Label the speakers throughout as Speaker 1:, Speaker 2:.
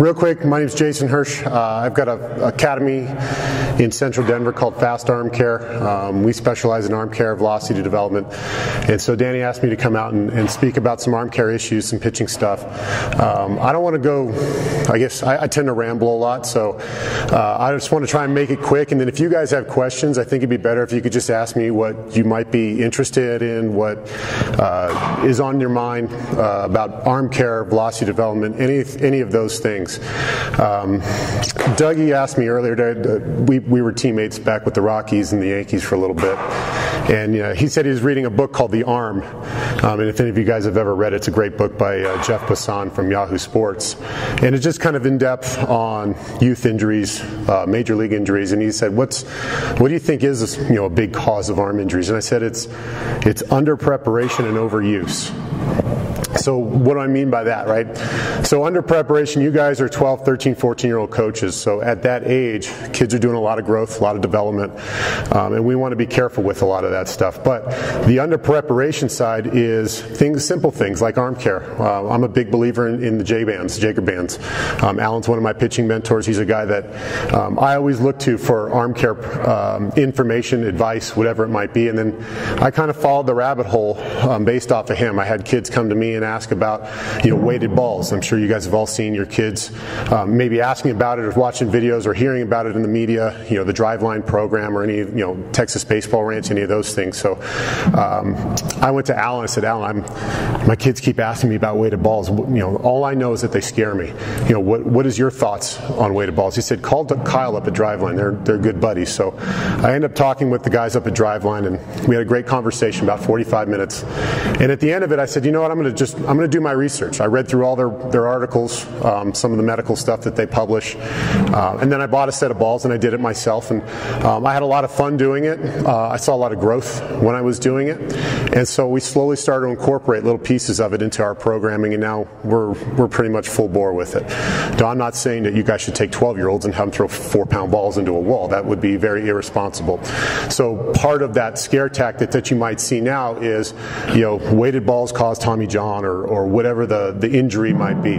Speaker 1: Real quick, my name is Jason Hirsh. I've got an academy in central Denver called Fast Arm Care. We specialize in arm care, velocity development. And so Danny asked me to come out and speak about some arm care issues, some pitching stuff. I don't want to go, I guess I tend to ramble a lot, so I just want to try and make it quick. And then if you guys have questions, I think it'd be better if you could just ask me what you might be interested in, what is on your mind about arm care, velocity development, any of those things. Dougie asked me earlier, we were teammates back with the Rockies and the Yankees for a little bit, and he said he was reading a book called The Arm, and if any of you guys have ever read it, it's a great book by Jeff Passan from Yahoo Sports, and it's just kind of in depth on youth injuries, major league injuries, and he said, what do you think is a big cause of arm injuries? And I said it's under preparation and overuse. So what do I mean by that, right? So under preparation, you guys are 12, 13, 14-year-old coaches. So at that age, kids are doing a lot of growth, a lot of development, and we want to be careful with a lot of that stuff. But the under preparation side is simple things like arm care. I'm a big believer in the Jager bands. Alan's one of my pitching mentors. He's a guy that I always look to for arm care information, advice, whatever it might be. And then I kind of followed the rabbit hole based off of him. I had kids come to me and ask about weighted balls. I'm sure you guys have all seen your kids maybe asking about it or watching videos or hearing about it in the media, the Driveline program or any Texas Baseball Ranch, any of those things. So I went to Alan. I said, Alan, my kids keep asking me about weighted balls. All I know is that they scare me. What is your thoughts on weighted balls? He said, call Kyle up at Driveline. They're good buddies. So I ended up talking with the guys up at Driveline, and we had a great conversation, about 45 minutes. And at the end of it, I said, you know what, I'm going to do my research. I read through all their articles, some of the medical stuff that they publish, and then I bought a set of balls and I did it myself, and I had a lot of fun doing it. I saw a lot of growth when I was doing it, and so we slowly started to incorporate little pieces of it into our programming, and now we're pretty much full bore with it. Now, I'm not saying that you guys should take 12-year-olds and have them throw 4-pound balls into a wall. That would be very irresponsible. So part of that scare tactic that you might see now is, weighted balls cause Tommy John or whatever the injury might be.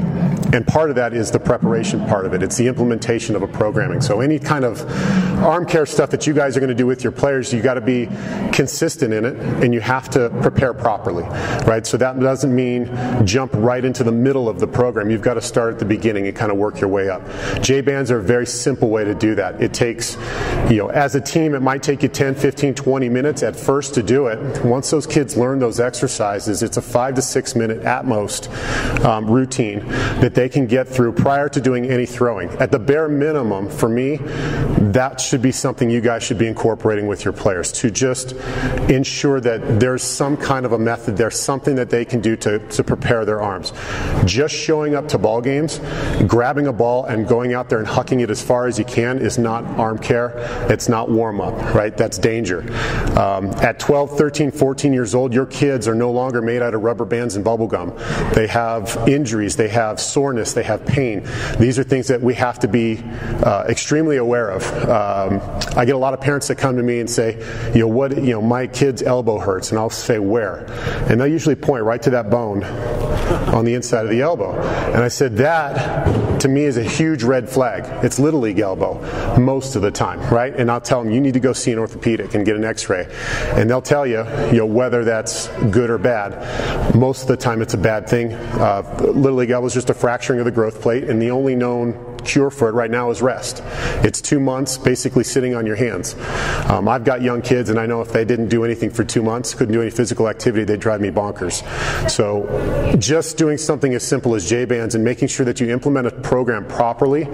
Speaker 1: And part of that is the preparation part of it. It's the implementation of a programming. So any kind of arm care stuff that you guys are going to do with your players, you got to be consistent in it, and you have to prepare properly, right? So that doesn't mean jump right into the middle of the program. You've got to start at the beginning and kind of work your way up. J-bands are a very simple way to do that. It takes, as a team, it might take you 10, 15, 20 minutes at first to do it. Once those kids learn those exercises, it's a 5 to 6 minute at most routine that they can get through prior to doing any throwing. At the bare minimum, for me, that should be something you guys should be incorporating with your players, to just ensure that there's some kind of a method, there's something that they can do to prepare their arms. Just showing up to ball games, grabbing a ball and going out there and hucking it as far as you can is not arm care. It's not warm-up, right? That's danger. At 12, 13, 14 years old, your kids are no longer made out of rubber bands and bubble gum. They have injuries, they have soreness, they have pain. These are things that we have to be extremely aware of. I get a lot of parents that come to me and say, my kid's elbow hurts, and I'll say, where? And they'll usually point right to that bone on the inside of the elbow. And I said, that to me is a huge red flag. It's Little League elbow most of the time, right? And I'll tell them, you need to go see an orthopedic and get an x-ray. And they'll tell you, whether that's good or bad. Most of the time it's a bad thing. Little League elbow is just a fracturing of the growth plate, and the only known cure for it right now is rest. It's 2 months basically sitting on your hands. I've got young kids, and I know if they didn't do anything for 2 months, couldn't do any physical activity, they'd drive me bonkers. So just doing something as simple as J-bands and making sure that you implement a program properly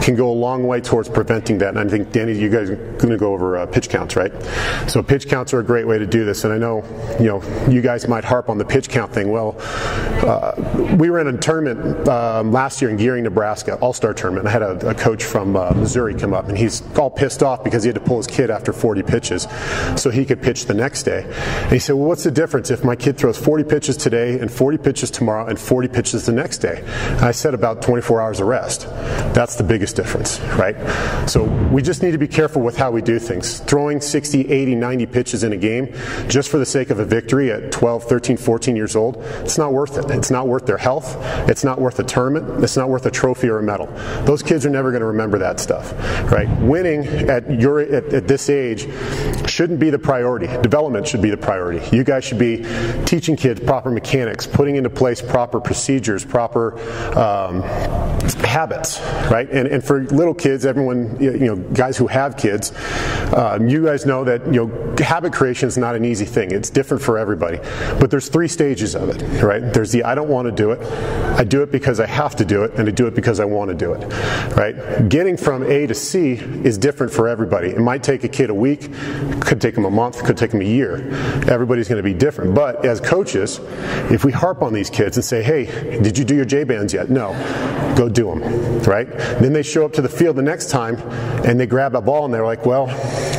Speaker 1: can go a long way towards preventing that. And I think, Danny, you guys are going to go over pitch counts, right? So pitch counts are a great way to do this, and I know you guys might harp on the pitch count thing. Well, we were in a tournament last year in Gearing, Nebraska, all-star tournament. tournament. I had a coach from Missouri come up, and he's all pissed off because he had to pull his kid after 40 pitches so he could pitch the next day. And he said, well, what's the difference if my kid throws 40 pitches today and 40 pitches tomorrow and 40 pitches the next day? And I said about 24 hours of rest. That's the biggest difference, right? So we just need to be careful with how we do things. Throwing 60, 80, 90 pitches in a game just for the sake of a victory at 12, 13, 14 years old, it's not worth it. It's not worth their health. It's not worth a tournament. It's not worth a trophy or a medal. Those kids are never going to remember that stuff, right? Winning at this age shouldn't be the priority. Development should be the priority. You guys should be teaching kids proper mechanics, putting into place proper procedures, proper habits, right? And for little kids, everyone, guys who have kids, you guys know that habit creation is not an easy thing. It's different for everybody. But there's 3 stages of it, right? There's the I don't want to do it, I do it because I have to do it, and I do it because I want to do it, right? Getting from A to C is different for everybody. It might take a kid a week, could take them a month, could take them a year. Everybody's going to be different. But as coaches, if we harp on these kids and say, hey, did you do your J-bands yet? No. Go do them, right? Then they show up to the field the next time and they grab a ball and they're like, well,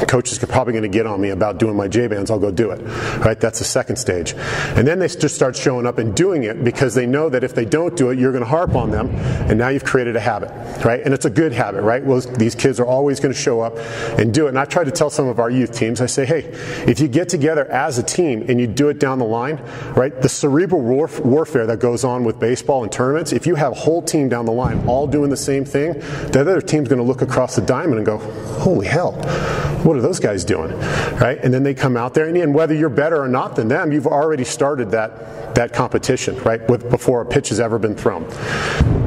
Speaker 1: coach is probably going to get on me about doing my J-bands, I'll go do it, right? That's the second stage. And then they just start showing up and doing it because they know that if they don't do it, you're going to harp on them, and now you've created a habit, right? And it's a good habit, right? Well, these kids are always going to show up and do it. And I try to tell some of our youth teams, I say, hey, if you get together as a team and you do it down the line, right, the cerebral warfare that goes on with baseball and tournaments, if you have a whole team down the line all doing the same thing, the other team's going to look across the diamond and go, holy hell, what are those guys doing, right? And then they come out there, and whether you're better or not than them, you've already started that competition, right, before a pitch has ever been thrown.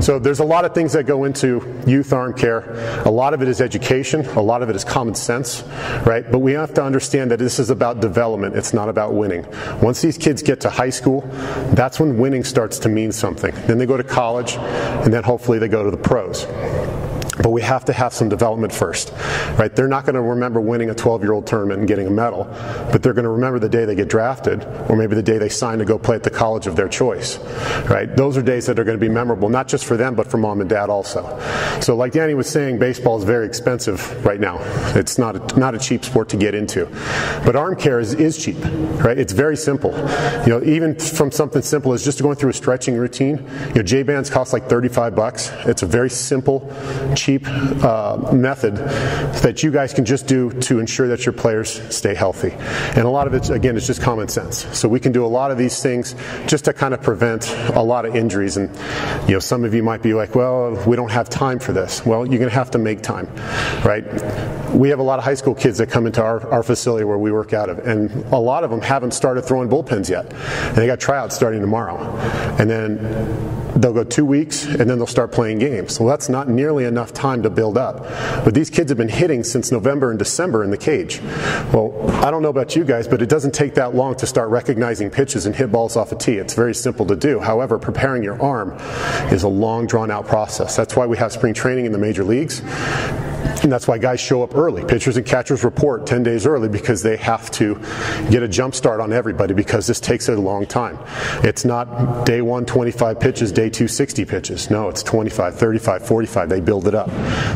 Speaker 1: So there's a lot of things that go into youth arm care. A lot of it is education. A lot of it is common sense, right? But we have to understand that this is about development. It's not about winning. Once these kids get to high school, that's when winning starts to mean something. Then they go to college, and then hopefully they go to the pros. But we have to have some development first, right? They're not going to remember winning a 12-year-old tournament and getting a medal, but they're going to remember the day they get drafted, or maybe the day they sign to go play at the college of their choice, right? Those are days that are going to be memorable, not just for them, but for mom and dad also. So like Danny was saying, baseball is very expensive right now. It's not a cheap sport to get into. But arm care is cheap, right? It's very simple. Even from something simple as just going through a stretching routine, J-bands cost like $35. It's a very simple, cheap method that you guys can just do to ensure that your players stay healthy. And a lot of it, again, is just common sense. So we can do a lot of these things just to kind of prevent a lot of injuries. And some of you might be like, well, we don't have time for this. Well, you're going to have to make time, right? We have a lot of high school kids that come into our facility where we work out of, and a lot of them haven't started throwing bullpens yet. And they got tryouts starting tomorrow. And then they'll go 2 weeks, and then they'll start playing games. Well, that's not nearly enough time to build up. But these kids have been hitting since November and December in the cage. Well, I don't know about you guys, but it doesn't take that long to start recognizing pitches and hit balls off a tee. It's very simple to do. However, preparing your arm is a long, drawn-out process. That's why we have spring training in the major leagues. And that's why guys show up early. Pitchers and catchers report 10 days early because they have to get a jump start on everybody, because this takes a long time. It's not day 1, 25 pitches, day 2, 60 pitches. No, it's 25, 35, 45. They build it up.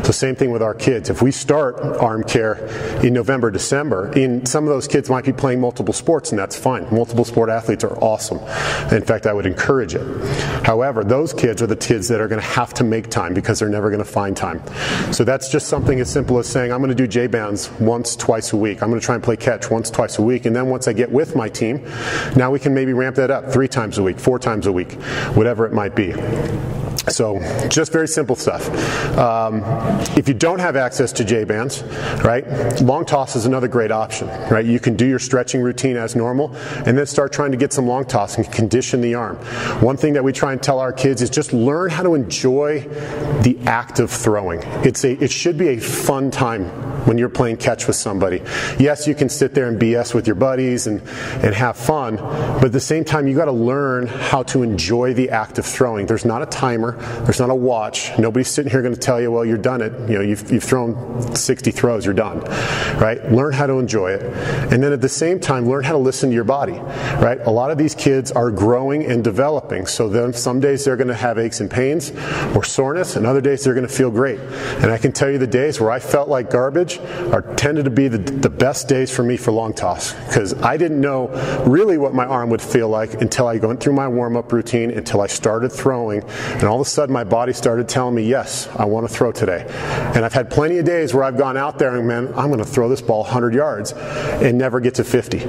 Speaker 1: So same thing with our kids. If we start arm care in November, December, some of those kids might be playing multiple sports, and that's fine. Multiple sport athletes are awesome. In fact, I would encourage it. However, those kids are the kids that are going to have to make time because they're never going to find time. So that's just something as simple as saying, I'm going to do J-bands once, twice a week. I'm going to try and play catch once, twice a week. And then once I get with my team, now we can maybe ramp that up 3 times a week, 4 times a week, whatever it might be. So just very simple stuff. If you don't have access to J-bands, right, long toss is another great option, right? You can do your stretching routine as normal and then start trying to get some long toss and condition the arm. One thing that we try and tell our kids is just learn how to enjoy the act of throwing. It should be a fun time when you're playing catch with somebody. Yes, you can sit there and BS with your buddies and have fun, but at the same time, you got to learn how to enjoy the act of throwing. There's not a timer. There's not a watch. Nobody's sitting here going to tell you, well, you're done it. You've thrown 60 throws. You're done, right? Learn how to enjoy it. And then at the same time, learn how to listen to your body, right? A lot of these kids are growing and developing. So then some days they're going to have aches and pains or soreness, and other days they're going to feel great. And I can tell you the days where I felt like garbage tended to be the best days for me for long toss, because I didn't know really what my arm would feel like until I went through my warm-up routine, until I started throwing, and all of a sudden my body started telling me, yes, I want to throw today. And I've had plenty of days where I've gone out there and, man, I'm going to throw this ball 100 yards and never get to 50,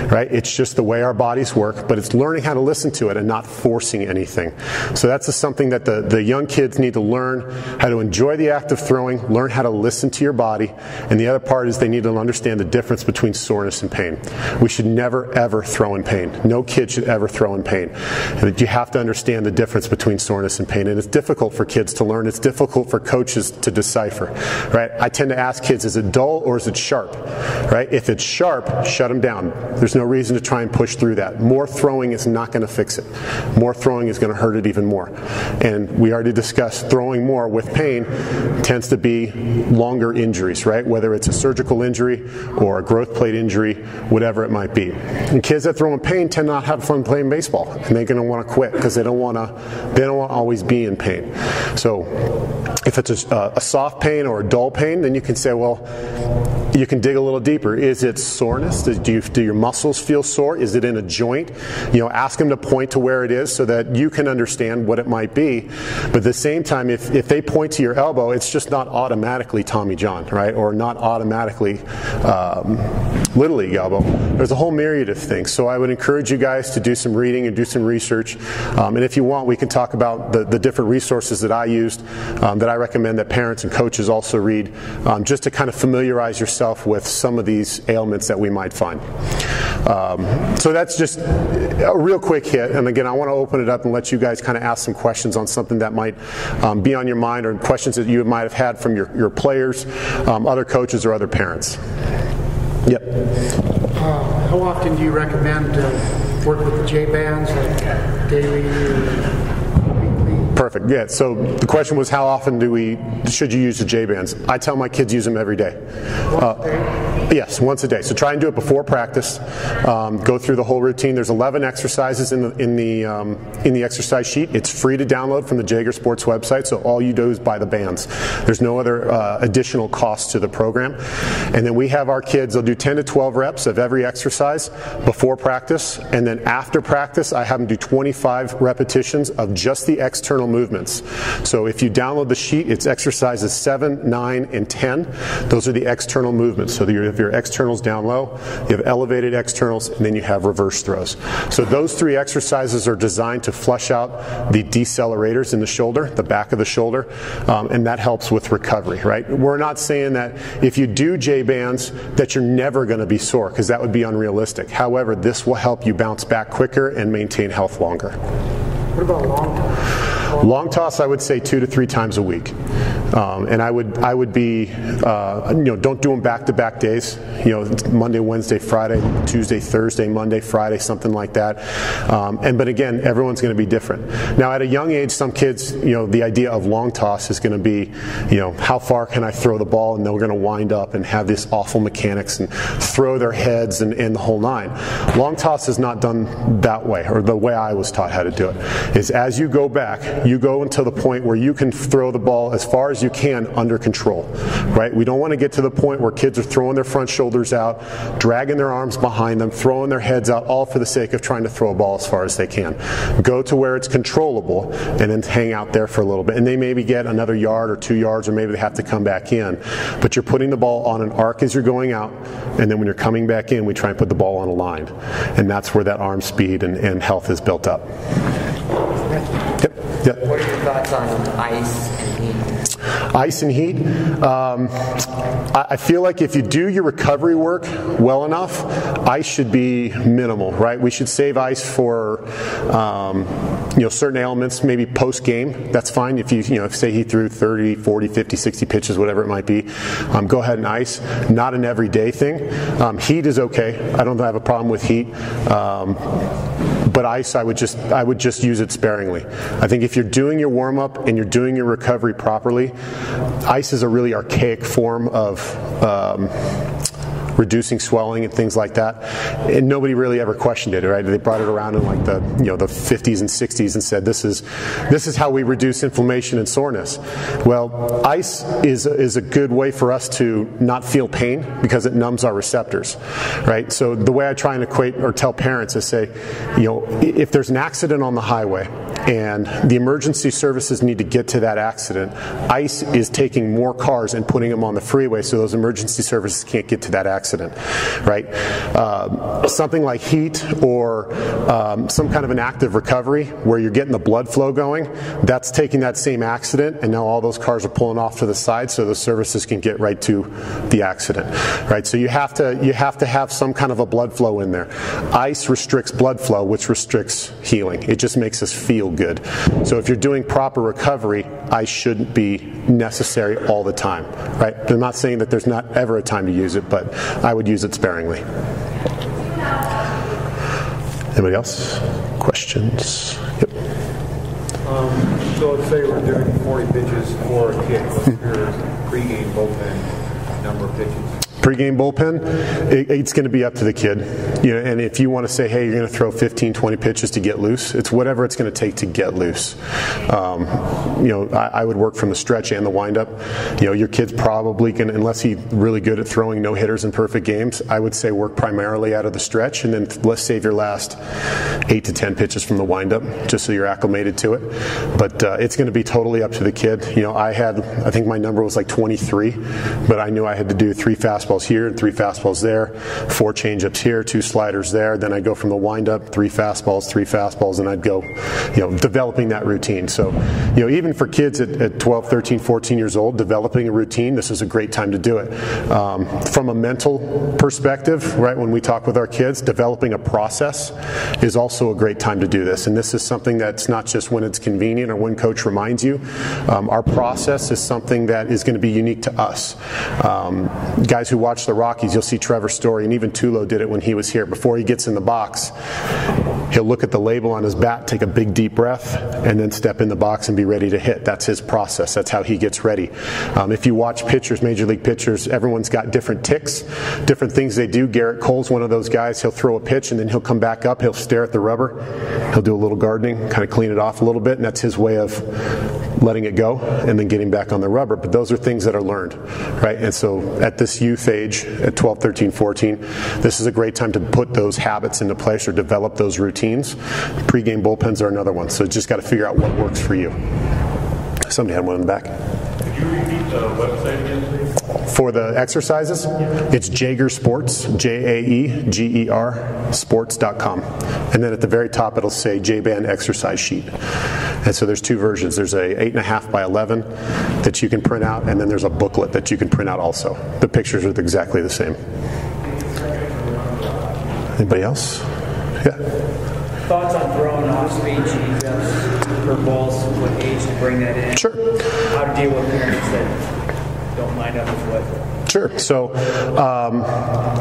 Speaker 1: right? It's just the way our bodies work, but it's learning how to listen to it and not forcing anything. So that's just something that the young kids need to learn, how to enjoy the act of throwing, learn how to listen to your body, and the other part is they need to understand the difference between soreness and pain. We should never, ever throw in pain. No kid should ever throw in pain. And you have to understand the difference between soreness and pain, and it's difficult for kids to learn. It's difficult for coaches to decipher, right? I tend to ask kids, is it dull or is it sharp, right? If it's sharp, shut them down. There's no reason to try and push through that. More throwing is not going to fix it. More throwing is going to hurt it even more. And we already discussed throwing more with pain tends to be longer injuries, right? Whether it's a surgical injury or a growth plate injury, whatever it might be. And kids that throw in pain tend not to have fun playing baseball, and they're going to want to quit because they don't want to always be in pain. So if it's a soft pain or a dull pain, then you can say, well, you can dig a little deeper. Is it soreness? Do your muscles feel sore? Is it in a joint? Ask them to point to where it is so that you can understand what it might be. But at the same time, if they point to your elbow, it's just not automatically Tommy John, right? Or not automatically Little League elbow. There's a whole myriad of things. So I would encourage you guys to do some reading and do some research. And if you want, we can talk about the different resources that I used, that I recommend that parents and coaches also read, just to kind of familiarize yourself with some of these ailments that we might find. So that's just a real quick hit. And again, I want to open it up and let you guys kind of ask some questions on something that might be on your mind, or questions that you might have had from your players, other coaches, or other parents. Yep.
Speaker 2: How often do you recommend work with the J-bands, like daily or weekly?
Speaker 1: Perfect. Yeah. So the question was, how often should you use the J-bands? I tell my kids use them every day.
Speaker 2: Once a day?
Speaker 1: Yes, once a day. So try and do it before practice. Go through the whole routine. There's 11 exercises in the exercise sheet. It's free to download from the Jager Sports website. So all you do is buy the bands. There's no other additional cost to the program. And then we have our kids. They'll do 10 to 12 reps of every exercise before practice, and then after practice, I have them do 25 repetitions of just the external movements. So if you download the sheet, it's exercises 7, 9, and 10. Those are the external movements. So you have your externals down low, you have elevated externals, and then you have reverse throws. So those 3 exercises are designed to flush out the decelerators in the shoulder, the back of the shoulder, and that helps with recovery, right? We're not saying that if you do J-bands that you're never going to be sore, because that would be unrealistic. However, this will help you bounce back quicker and maintain health longer.
Speaker 2: What about long toss?
Speaker 1: Long toss, I would say 2 to 3 times a week. And I would be, don't do them back-to-back days. Monday, Wednesday, Friday, Tuesday, Thursday, Monday, Friday, something like that. But again, everyone's going to be different. Now, at a young age, some kids, the idea of long toss is going to be, how far can I throw the ball? And they're going to wind up and have this awful mechanics and throw their heads and the whole nine. Long toss is not done that way, or the way I was taught how to do it. Is as you go back, you go until the point where you can throw the ball as far as you can under control, right? We don't want to get to the point where kids are throwing their front shoulders out, dragging their arms behind them, throwing their heads out, all for the sake of trying to throw a ball as far as they can. Go to where it's controllable and then hang out there for a little bit. And they maybe get another yard or 2 yards, or maybe they have to come back in. But you're putting the ball on an arc as you're going out, and then when you're coming back in, we try and put the ball on a line. And that's where that arm speed and health is built up. Yep. Yeah.
Speaker 3: What are your thoughts on ice and heat?
Speaker 1: Ice and heat. I feel like if you do your recovery work well enough, ice should be minimal, right? We should save ice for certain ailments, maybe post game. That's fine. If if say he threw 30, 40, 50, 60 pitches, whatever it might be, go ahead and ice. Not an everyday thing. Heat is okay. I don't have a problem with heat. But ice, I would just use it sparingly. I think if you're doing your warm up and you're doing your recovery properly, ice is a really archaic form of reducing swelling and things like that, and nobody really ever questioned it, right? They brought it around in like the the 50s and 60s and said this is how we reduce inflammation and soreness. Well, ice is a good way for us to not feel pain because it numbs our receptors, right? So the way I try and equate or tell parents is say, if there's an accident on the highway and the emergency services need to get to that accident, ice is taking more cars and putting them on the freeway so those emergency services can't get to that accident, right? Something like heat or some kind of an active recovery where you're getting the blood flow going, that's taking that same accident and now all those cars are pulling off to the side so the services can get right to the accident, right? So you have to have some kind of a blood flow in there. Ice restricts blood flow, which restricts healing. It just makes us feel good. So if you're doing proper recovery, ice shouldn't be necessary all the time, right? I'm not saying that there's not ever a time to use it, but I would use it sparingly. Anybody else? Questions? Yep.
Speaker 4: So let's say we're doing 40 pitches for a kid. What's your pregame bullpen number of pitches?
Speaker 1: Pregame bullpen, it's going to be up to the kid. And if you want to say, hey, you're going to throw 15, 20 pitches to get loose, it's whatever it's going to take to get loose. I would work from the stretch and the windup. Your kid's probably going to, unless he's really good at throwing no-hitters in perfect games, I would say work primarily out of the stretch, and then let's save your last 8 to 10 pitches from the windup, just so you're acclimated to it. But it's going to be totally up to the kid. I think my number was like 23, but I knew I had to do 3 fastballs here and 3 fastballs there, 4 changeups here, 2 sliders there. Then I'd go from the windup, 3 fastballs, and I'd go, developing that routine. So, even for kids at 12, 13, 14 years old, developing a routine, this is a great time to do it. From a mental perspective, right, when we talk with our kids, developing a process is also a great time to do this. And this is something that's not just when it's convenient or when coach reminds you. Our process is something that is going to be unique to us. Guys who watch the Rockies, you'll see Trevor Story, and even Tulo did it when he was here. Before he gets in the box, he'll look at the label on his bat, take a big deep breath, and then step in the box and be ready to hit. That's his process. That's how he gets ready. If you watch pitchers, major league pitchers, everyone's got different ticks, different things they do. Garrett Cole's one of those guys. He'll throw a pitch and then he'll come back up, he'll stare at the rubber, he'll do a little gardening, kind of clean it off a little bit, and that's his way of letting it go and then getting back on the rubber. But those are things that are learned, right? And so at this youth age, at 12, 13, 14, this is a great time to put those habits into place or develop those routines. Pre-game bullpens are another one, so just got to figure out what works for you. Somebody had one in the back.
Speaker 4: Could you repeat the website again, please?
Speaker 1: For the exercises, it's Jaeger Sports, JAEGER sports.com. And then at the very top it'll say J-Band exercise sheet. And so there's 2 versions. There's a 8.5 by 11 that you can print out, and then there's a booklet that you can print out also. The pictures are exactly the same. Anybody else? Yeah.
Speaker 3: Thoughts on throwing off-speed changeups, curveballs, what age to bring that in?
Speaker 1: Sure.
Speaker 3: How to deal with parents that don't line up with what?
Speaker 1: Sure. So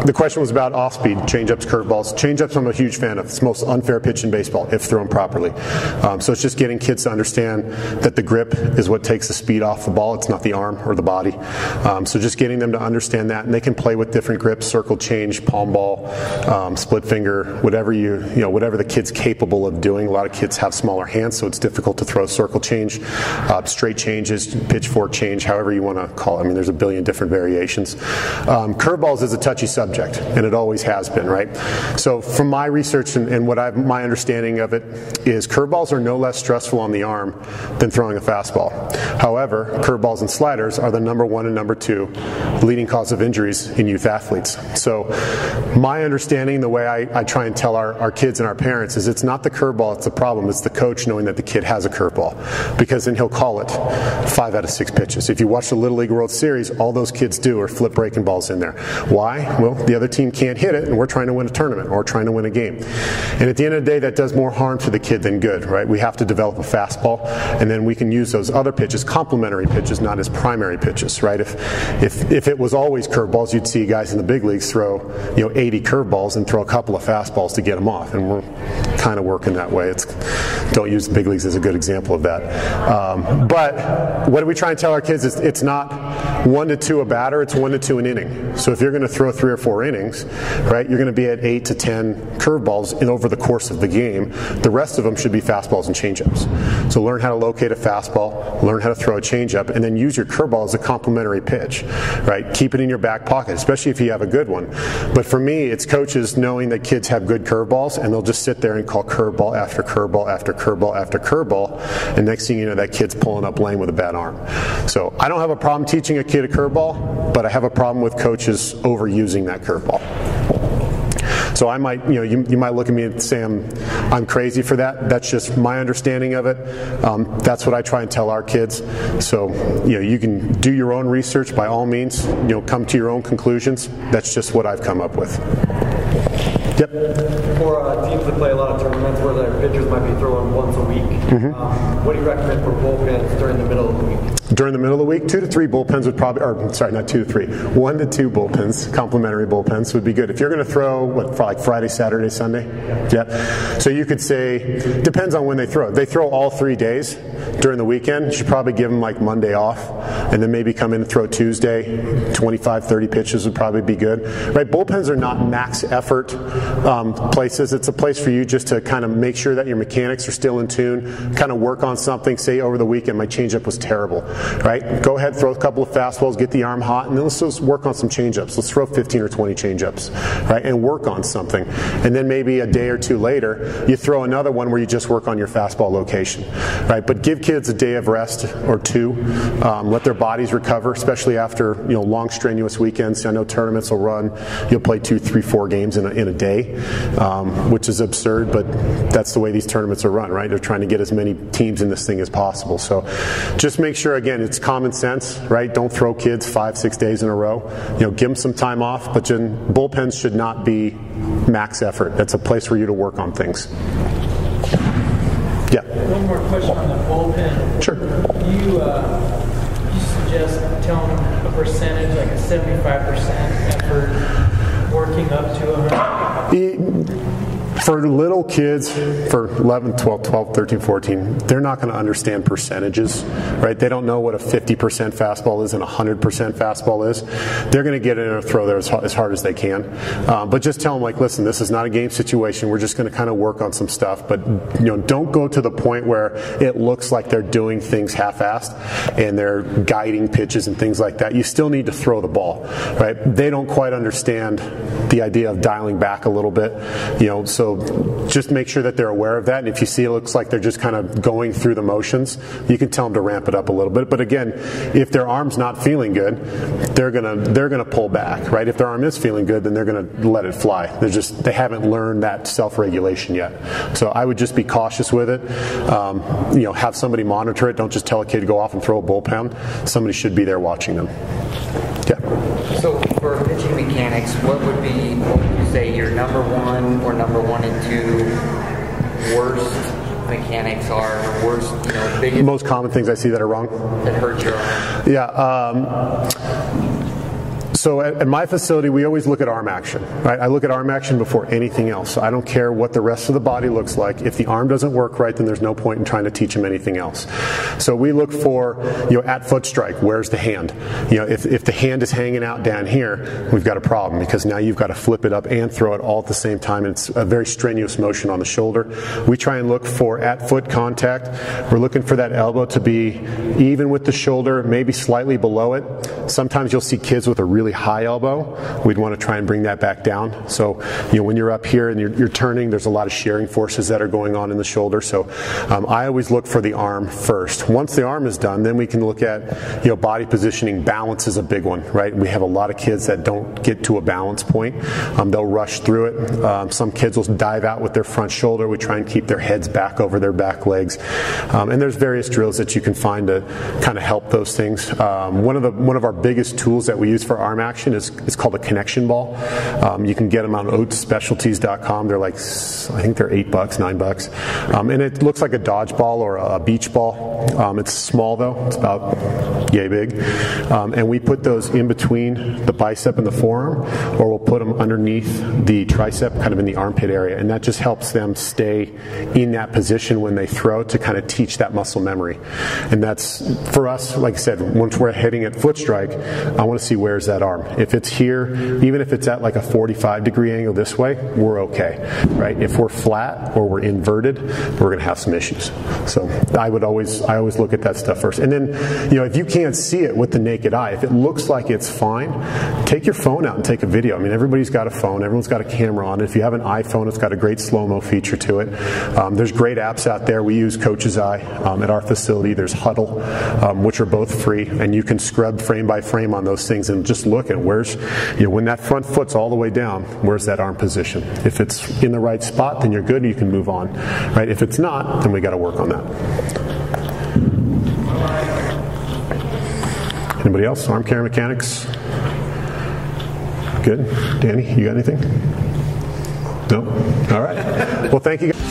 Speaker 1: the question was about off-speed, changeups, curveballs. Changeups I'm a huge fan of. It's the most unfair pitch in baseball if thrown properly. So it's just getting kids to understand that the grip is what takes the speed off the ball. It's not the arm or the body. So just getting them to understand that, and they can play with different grips, circle change, palm ball, split finger, whatever whatever the kid's capable of doing. A lot of kids have smaller hands, so it's difficult to throw circle change, straight changes, pitchfork change, however you want to call it. I mean, there's a billion different variations. situations. Curveballs is a touchy subject, and it always has been, right? So from my research and my understanding of it is curveballs are no less stressful on the arm than throwing a fastball. However, curveballs and sliders are the number 1 and number 2 leading cause of injuries in youth athletes. So my understanding, the way I try and tell our kids and our parents is it's not the curveball that's the problem, it's the coach knowing that the kid has a curveball, because then he'll call it 5 out of 6 pitches. If you watch the Little League World Series, all those kids do are flip breaking balls in there. Why? Well, the other team can't hit it, and we're trying to win a tournament or trying to win a game. And at the end of the day, that does more harm to the kid than good, right? We have to develop a fastball, and then we can use those other pitches, complementary pitches, not as primary pitches, right? If it was always curveballs, you'd see guys in the big leagues throw 80 curveballs and throw a couple of fastballs to get them off, and we're kind of working that way. Don't use the big leagues as a good example of that. But what do we try and tell our kids is it's not 1 to 2 a batter, it's 1 to 2 an inning. So if you're going to throw 3 or 4 innings, right, you're going to be at 8 to 10 curveballs over the course of the game. The rest of them should be fastballs and changeups. So learn how to locate a fastball, learn how to throw a changeup, and then use your curveball as a complementary pitch, right? Keep it in your back pocket, especially if you have a good one. But for me, it's coaches knowing that kids have good curveballs, and they'll just sit there and call curveball after curveball after curveball after curveball, and next thing you know, that kid's pulling up lane with a bad arm. So I don't have a problem teaching a kid a curveball, but I have a problem with coaches overusing that curveball. So I might, you might look at me and say I'm crazy for that. That's just my understanding of it. That's what I try and tell our kids. So you can do your own research by all means. Come to your own conclusions. That's just what I've come up with. Yep.
Speaker 5: For teams that play a lot of tournaments where their pitchers might be throwing once a week, what do you recommend for bullpens during the middle of the week?
Speaker 1: During the middle of the week, 2 to 3 bullpens would probably, or sorry, not 2 to 3, 1 to 2 bullpens, complementary bullpens would be good. If you're going to throw, for like Friday, Saturday, Sunday? Yeah. So you could say, depends on when they throw. If they throw all 3 days during the weekend, you should probably give them like Monday off, and then maybe come in and throw Tuesday. 25, 30 pitches would probably be good. Right? Bullpens are not max effort places. It's a place for you just to kind of make sure that your mechanics are still in tune, kind of work on something. Say over the weekend, my changeup was terrible. Right? Go ahead, throw a couple of fastballs, get the arm hot, and then let's just work on some changeups. Let's throw 15 or 20 changeups, right? And work on something. And then maybe a day or 2 later, you throw another one where you just work on your fastball location, right? But give kids a day of rest or 2. Let their bodies recover, especially after long strenuous weekends. I know tournaments will run. You'll play 2, 3, 4 games in a day, which is absurd, but that's the way these tournaments are run, right? They're trying to get as many teams in this thing as possible. So just make sure, again, it's common sense, right? Don't throw kids 5, 6 days in a row. Give them some time off, but bullpens should not be max effort. That's a place for you to work on things. Yeah.
Speaker 6: One more question on the bullpen.
Speaker 1: Sure.
Speaker 6: You suggest telling them a percentage, like a 75% effort, working up to 100? For little kids, for 11, 12, 13, 14, they're not going to understand percentages, right? They don't know what a 50% fastball is and a 100% fastball is. They're going to get in and throw there as hard as they can. But just tell them, like, listen, this is not a game situation. We're just going to kind of work on some stuff. But, don't go to the point where it looks like they're doing things half-assed and they're guiding pitches and things like that. You still need to throw the ball, right? They don't quite understand the idea of dialing back a little bit, so just make sure that they're aware of that. And if you see it looks like they're just kind of going through the motions, you can tell them to ramp it up a little bit. But again, if their arm's not feeling good, they're gonna pull back, right? If their arm is feeling good, then they're gonna let it fly. They haven't learned that self-regulation yet. So I would just be cautious with it. Have somebody monitor it. Don't just tell a kid to go off and throw a bullpen. Somebody should be there watching them. Yeah.
Speaker 7: So for pitching mechanics, what would you say your number 1 or number 1 and 2 worst mechanics are? Biggest,
Speaker 1: most common things I see that are wrong?
Speaker 7: That hurt your arm?
Speaker 1: Yeah. So at my facility, we always look at arm action, right? I look at arm action before anything else. So I don't care what the rest of the body looks like. If the arm doesn't work right, then there's no point in trying to teach them anything else. So we look for, at foot strike, where's the hand? If the hand is hanging out down here, we've got a problem, because now you've got to flip it up and throw it all at the same time. And it's a very strenuous motion on the shoulder. We try and look for at foot contact. We're looking for that elbow to be even with the shoulder, maybe slightly below it. Sometimes you'll see kids with a really high elbow. We'd want to try and bring that back down. So, when you're up here and you're turning, there's a lot of shearing forces that are going on in the shoulder. So I always look for the arm first. Once the arm is done, then we can look at, body positioning. Balance is a big one, right? We have a lot of kids that don't get to a balance point. They'll rush through it. Some kids will dive out with their front shoulder. We try and keep their heads back over their back legs. And there's various drills that you can find to kind of help those things. One of our biggest tools that we use for arm action is called a connection ball. You can get them on oatsspecialties.com. They're like, I think they're $8, $9. And it looks like a dodgeball or a beach ball. It's small though. It's about yay big. And we put those in between the bicep and the forearm, or we'll put them underneath the tricep, kind of in the armpit area. And that just helps them stay in that position when they throw, to kind of teach that muscle memory. And that's, for us, like I said, once we're heading at foot strike, I want to see where's that arm. If it's here, even if it's at like a 45-degree angle this way, we're okay, right? If we're flat or we're inverted, we're going to have some issues. So I always look at that stuff first. And then, if you can't see it with the naked eye, if it looks like it's fine, take your phone out and take a video. I mean, everybody's got a phone, everyone's got a camera on it. If you have an iPhone, it's got a great slow-mo feature to it. There's great apps out there. We use Coach's Eye at our facility. There's Huddle, which are both free, and you can scrub frame by frame on those things and just look at where's, when that front foot's all the way down, where's that arm position? If it's in the right spot, then you're good, you can move on, right? If it's not, then we got to work on that. Anybody else? Arm care mechanics? Good. Danny, you got anything? No? All right. Well, thank you guys.